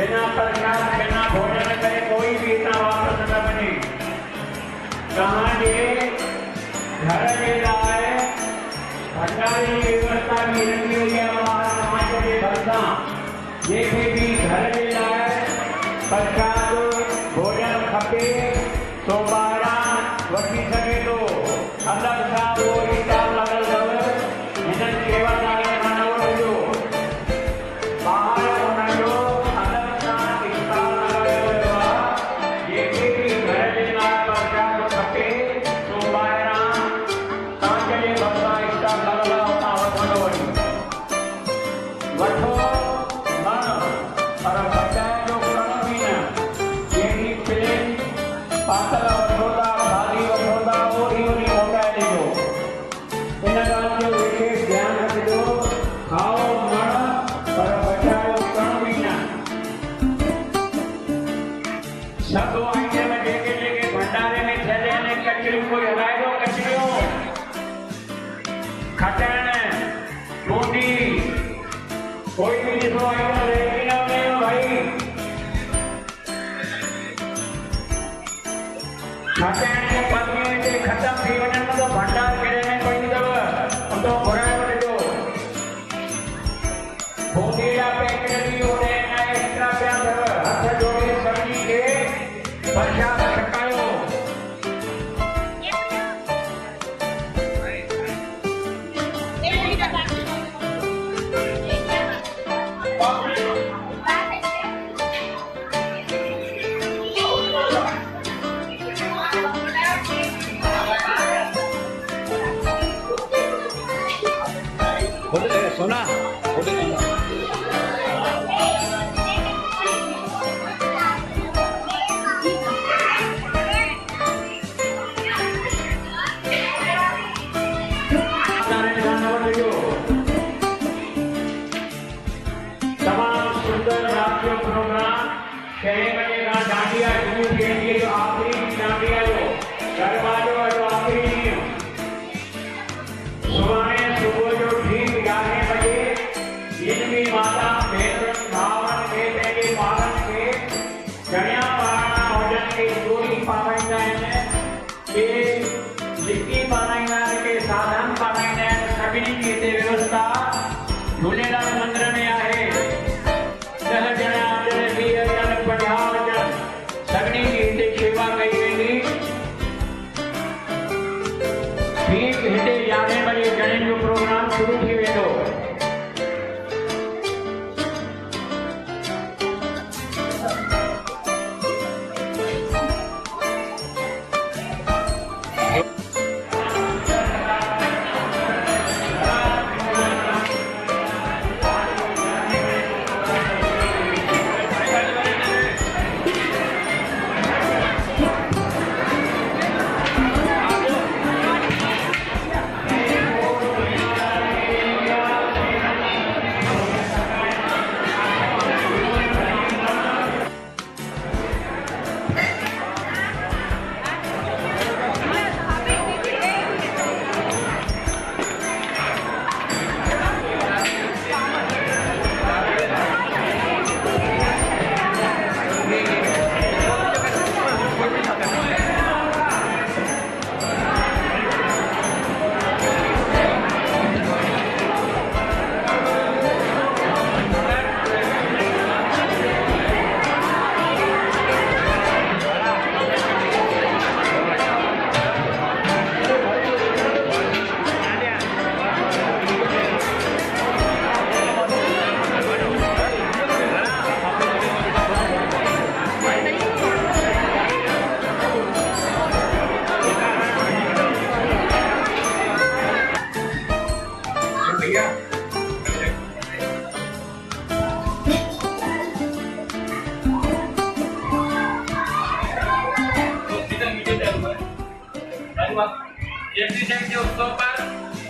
बिना प्रसाद बिना भोजन करे कोई भी इतना वापस न बने। कहाँ ये घर ले रहा है भंडारी की व्यवस्था भी रखी हुई है हमारा समाज के भरता ये भी घर ले रहा है प्रसाद भोजन खपे तो 12 वठी सके तो अलग सा वो हिसाब लगल इधर सेवादार कोई भी जिसको आइटम रहेगी ना नहीं भाई खटाने पत्नी के खत्म थी वजन में तो भंडार करे में कोई नहीं दब उनको बुराई बोले जो भोगीला पैकेट भी हो रहे हैं एक्स्ट्रा प्यार दब हाथ जोड़े सब्जी के प्रसाद छकायो सोना तमाम सुंदर राष्ट्रीय प्रोग्राम 6 बजे का डांडिया शुरू के लिए जो आखिरी डांडिया जो गरबा जो आखिरी सुबह जो ठीक 11 बजे इनकी माता भेदन भावन के पहले पालन के जनिया पारणा भोजन के जोड़ी पावन जाए कि लिखी ठीक हिते 11 बजे जणनि जो प्रोग्राम शुरू थी वेंदो। जयंती जयंती उत्सव पर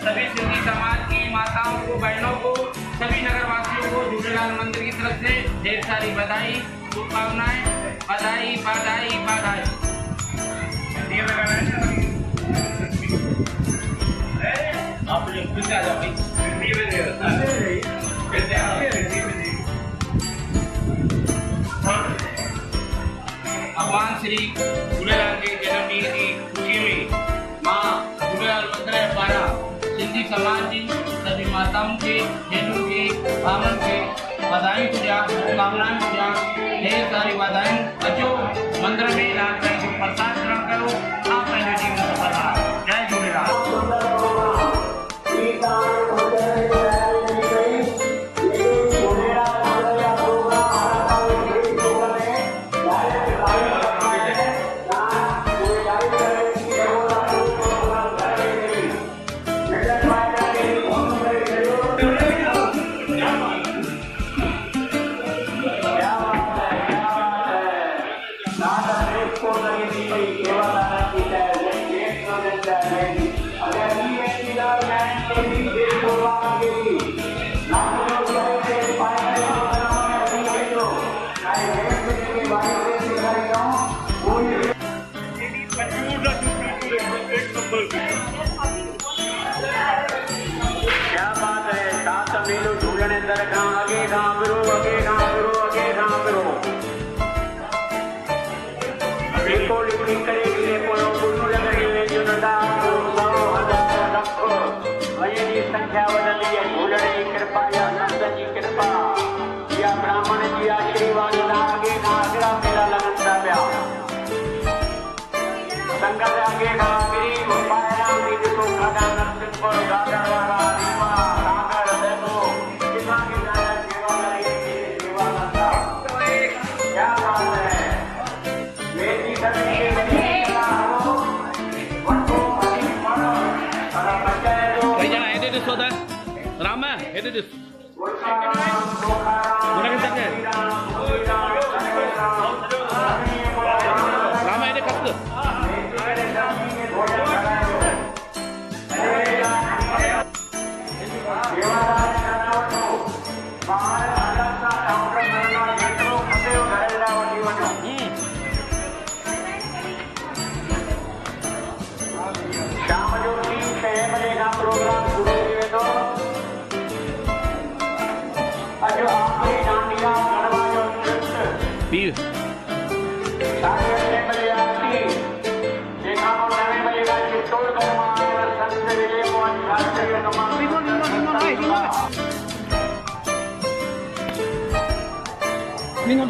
सभी सिंधी समाज की माताओं को, बहनों को, सभी नगरवासियों को झूलेलाल मंदिर की तरफ से ढेर सारी बधाई, शुभकामनाएं। बधाई बधाई बधाई। आप लोग खुद आ जाओ भगवान श्री झूलेलाल के जन्मदिन की खुशी में माँ झूलेलाल मंदिर द्वारा सिंधी समाज की सभी माताओं के, बहनों के, भावों के बधाई पूजा, शुभकामनाएं पूजा, ढेर सारी बधाई। अचो मंदिर में लाल को प्रसाद ग्रहण करो, आप पहले जीवन सफल रहो। जय झूलेलाल। संख्या बदल है झूलण की कृपा या नंद की कृपा या ब्राह्मण जी आशीर्वाद आगे नागरा मेला लगता प्या संगत आगे नागरी पायरा में जो गागा नरसिंहपुर गागा वाला रीवा नागर देखो कितना की गाना सेवा करेगी सेवा करता क्या बात है ये जी करने के लिए हो वटो मनी मन और बच्चे जो राम है दिस राम है कब शाम जो 6 बजे का प्रोग्राम शुरू हुए तो अजो आपने डांडिया गरबा जो नृत्य पीर 6:30 बजे आती देखा और 9 बजे का चित्तौड़ गरमा और संत विजय मोहन शास्त्री का Mingo